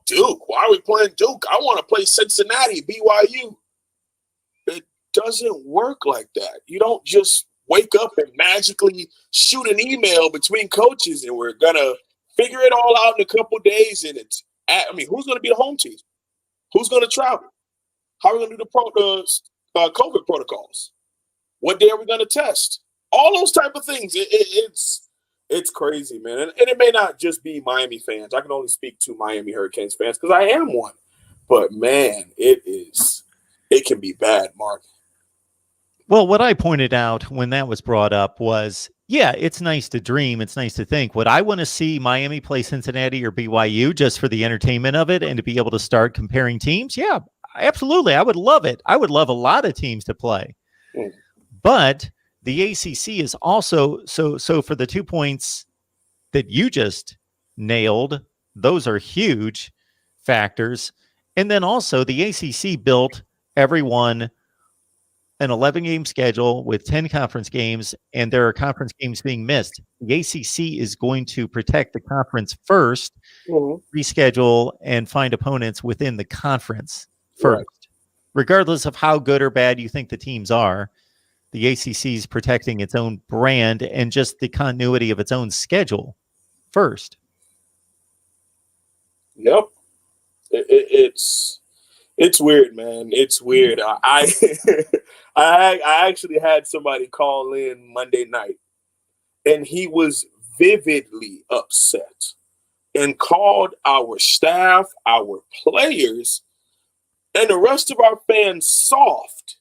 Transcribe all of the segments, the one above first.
Duke. Why are we playing Duke? I want to play Cincinnati, BYU. It doesn't work like that. You don't just wake up and magically shoot an email between coaches and we're going to figure it all out in a couple days. And who's going to be the home team? Who's going to travel? How are we going to do the COVID protocols? What day are we going to test? All those type of things. It's crazy, man. And it may not just be Miami fans. I can only speak to Miami Hurricanes fans because I am one. But, man, it can be bad, Mark. Well, what I pointed out when that was brought up was, yeah, it's nice to dream. It's nice to think. Would I want to see Miami play Cincinnati or BYU just for the entertainment of it and to be able to start comparing teams? Yeah, absolutely. I would love it. I would love a lot of teams to play. Mm. But the ACC is also, so for the 2 points that you just nailed, those are huge factors. And then also the ACC built everyone an 11-game schedule with 10 conference games, and there are conference games being missed. The ACC is going to protect the conference first, reschedule, and find opponents within the conference first. Right. Regardless of how good or bad you think the teams are, the ACC is protecting its own brand and just the continuity of its own schedule first. Yep. It's weird, man. It's weird. I actually had somebody call in Monday night, and he was vividly upset and called our staff, our players, and the rest of our fans soft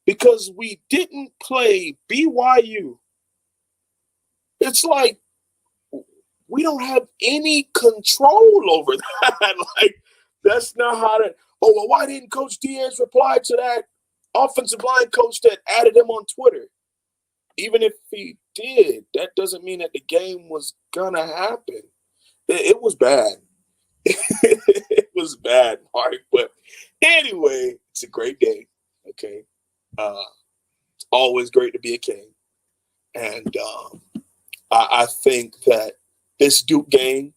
because we didn't play BYU. It's like we don't have any control over that. Like, that's not how to. Oh, well, why didn't Coach Diaz reply to that offensive line coach that added him on Twitter? Even if he did, that doesn't mean that the game was going to happen. It was bad. It was bad, Mark. But anyway, it's a great game, okay? It's always great to be a King. And I think that this Duke game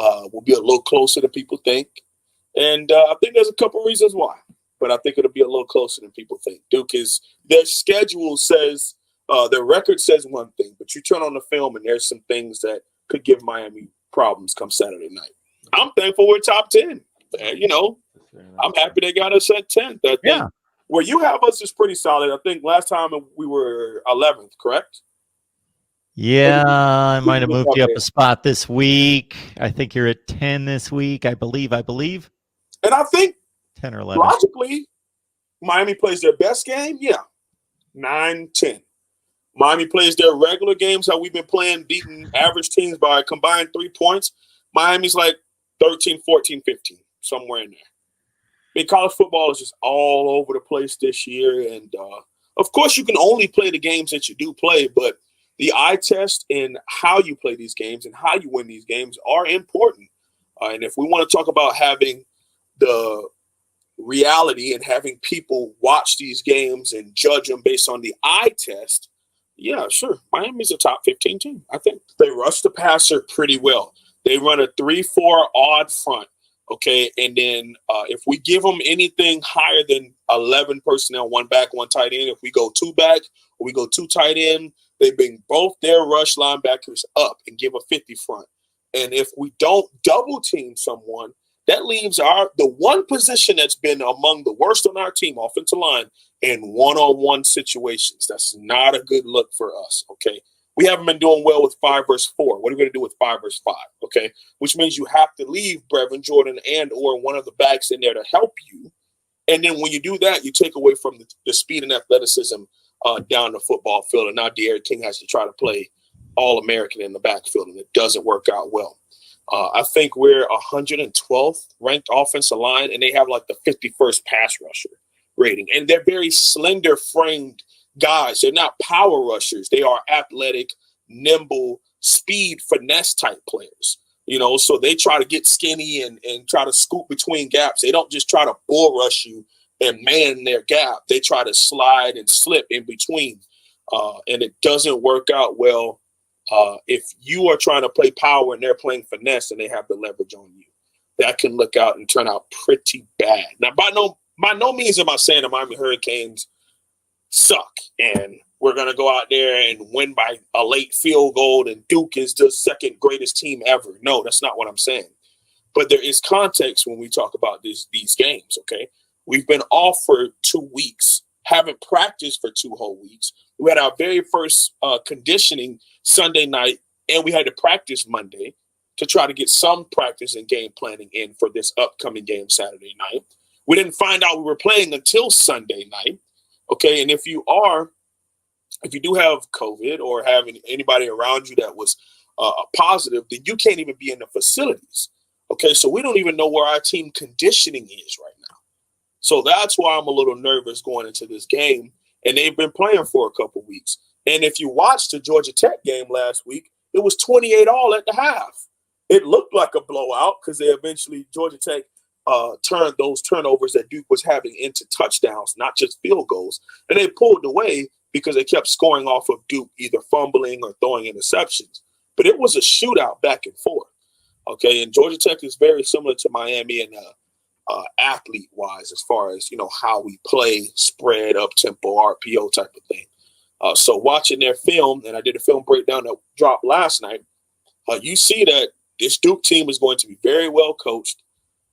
will be a little closer than people think. And I think there's a couple reasons why, but I think it'll be a little closer than people think. Their schedule says, their record says one thing, but you turn on the film and there's some things that could give Miami problems come Saturday night. I'm thankful we're top 10. I'm happy they got us at 10th. I think where you have us is pretty solid. I think last time we were 11th, correct? Yeah, I might have moved you up a spot this week. I think you're at 10 this week, I believe. And I think 10 or 11. Logically, Miami plays their best game, 9-10. Miami plays their regular games, how we've been playing, beating average teams by a combined 3 points. Miami's like 13, 14, 15, somewhere in there. I mean, college football is just all over the place this year. And, of course, you can only play the games that you do play, but the eye test and how you play these games and how you win these games are important. And if we want to talk about having the reality and having people watch these games and judge them based on the eye test, yeah, sure. Miami's a top 15 team, I think. They rush the passer pretty well. They run a 3-4 odd front, okay? And then if we give them anything higher than 11 personnel, 1 back, 1 tight end, if we go 2 back or we go 2 tight end, they bring both their rush linebackers up and give a 50 front. And if we don't double team someone, that leaves the one position that's been among the worst on our team, offensive line, in one-on-one situations. That's not a good look for us, okay? We haven't been doing well with 5 versus 4. What are we going to do with 5 versus 5, okay? Which means you have to leave Brevin Jordan and or one of the backs in there to help you. And then when you do that, you take away from the speed and athleticism down the football field. And now De'Aaron King has to try to play All-American in the backfield, and it doesn't work out well. I think we're 112th ranked offensive line, and they have like the 51st pass rusher rating. And they're very slender-framed guys. They're not power rushers. They are athletic, nimble, speed, finesse type players. So they try to get skinny and try to scoop between gaps. They don't just try to bull rush you and man their gap. They try to slide and slip in between. And it doesn't work out well if you are trying to play power and they're playing finesse and they have the leverage on you. that can look out and turn out pretty bad. Now, by no means am I saying the Miami Hurricanes suck and we're going to go out there and win by a late field goal and Duke is the second greatest team ever. No, that's not what I'm saying. But there is context when we talk about these games, okay? We've been off for 2 weeks, haven't practiced for 2 whole weeks. We had our very first conditioning Sunday night, and we had to practice Monday to try to get some practice and game planning in for this upcoming game Saturday night. We didn't find out we were playing until Sunday night, okay? And if you do have COVID or have anybody around you that was positive, then you can't even be in the facilities. Okay, so we don't even know where our team conditioning is right now. So that's why I'm a little nervous going into this game. And they've been playing for a couple weeks. And if you watched the Georgia Tech game last week, it was 28-all at the half. It looked like a blowout because Georgia Tech turned those turnovers that Duke was having into touchdowns, not just field goals. And they pulled away because they kept scoring off of Duke, either fumbling or throwing interceptions. But it was a shootout back and forth. Okay, and Georgia Tech is very similar to Miami and athlete-wise as far as, how we play, spread, up-tempo, RPO type of thing. So watching their film, and I did a film breakdown that dropped last night, you see that this Duke team is going to be very well coached,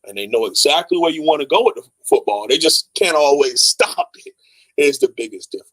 and they know exactly where you want to go with the football. They just can't always stop it is the biggest difference.